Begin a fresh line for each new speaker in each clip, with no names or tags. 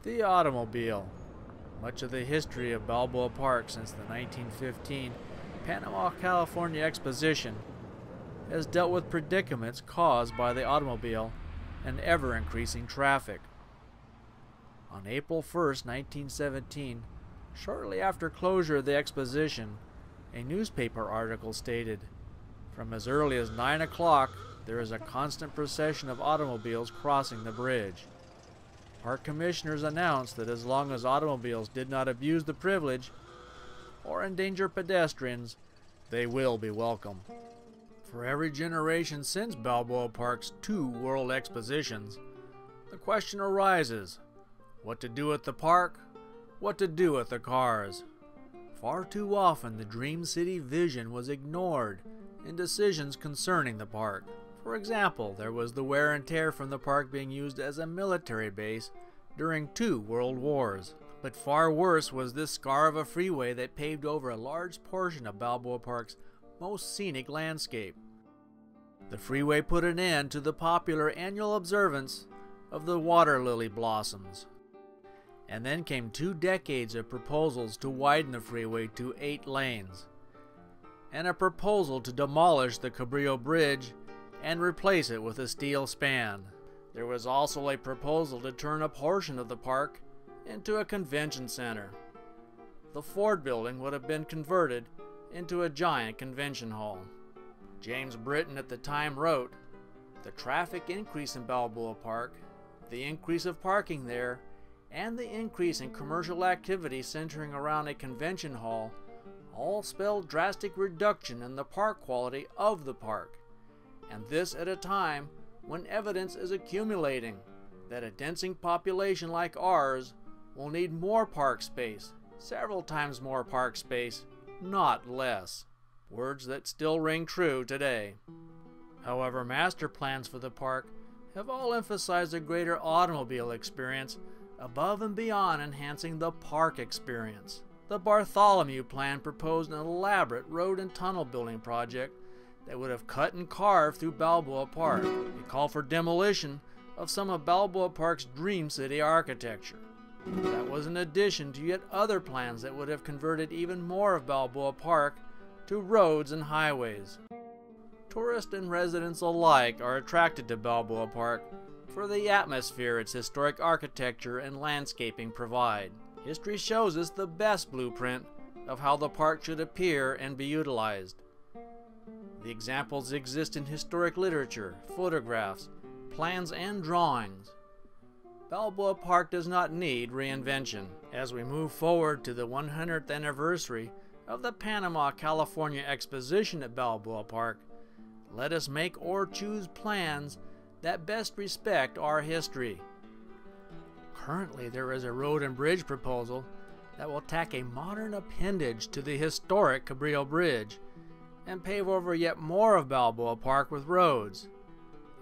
The automobile. Much of the history of Balboa Park since the 1915 Panama, California Exposition has dealt with predicaments caused by the automobile and ever-increasing traffic. On April 1st, 1917, shortly after closure of the exposition, a newspaper article stated, "From as early as 9 o'clock, there is a constant procession of automobiles crossing the bridge." Park commissioners announced that as long as automobiles did not abuse the privilege or endanger pedestrians, they will be welcome. For every generation since Balboa Park's 2 World Expositions, the question arises, what to do with the park, what to do with the cars. Far too often the Dream City vision was ignored in decisions concerning the park. For example, there was the wear and tear from the park being used as a military base during 2 world wars. But far worse was this scar of a freeway that paved over a large portion of Balboa Park's most scenic landscape. The freeway put an end to the popular annual observance of the water lily blossoms. And then came 2 decades of proposals to widen the freeway to 8 lanes, and a proposal to demolish the Cabrillo Bridge and replace it with a steel span. There was also a proposal to turn a portion of the park into a convention center. The Ford building would have been converted into a giant convention hall. James Britton at the time wrote, "The traffic increase in Balboa Park, the increase of parking there, and the increase in commercial activity centering around a convention hall all spell drastic reduction in the park quality of the park. And this at a time when evidence is accumulating that a densing population like ours will need more park space, several times more park space, not less." Words that still ring true today. However, master plans for the park have all emphasized a greater automobile experience above and beyond enhancing the park experience. The Bartholomew Plan proposed an elaborate road and tunnel building project that would have cut and carved through Balboa Park. It called for demolition of some of Balboa Park's Dream City architecture. That was in addition to yet other plans that would have converted even more of Balboa Park to roads and highways. Tourists and residents alike are attracted to Balboa Park for the atmosphere its historic architecture and landscaping provide. History shows us the best blueprint of how the park should appear and be utilized. The examples exist in historic literature, photographs, plans, and drawings. Balboa Park does not need reinvention. As we move forward to the 100th anniversary of the Panama, California Exposition at Balboa Park, let us make or choose plans that best respect our history. Currently, there is a road and bridge proposal that will tack a modern appendage to the historic Cabrillo Bridge and pave over yet more of Balboa Park with roads.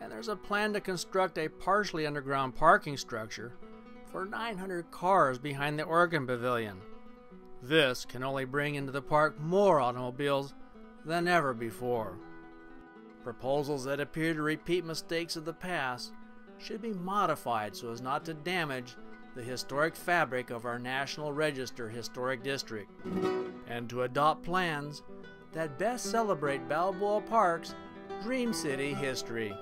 And there's a plan to construct a partially underground parking structure for 900 cars behind the Organ Pavilion. This can only bring into the park more automobiles than ever before. Proposals that appear to repeat mistakes of the past should be modified so as not to damage the historic fabric of our National Register Historic District, and to adopt plans that best celebrate Balboa Park's Dream City history.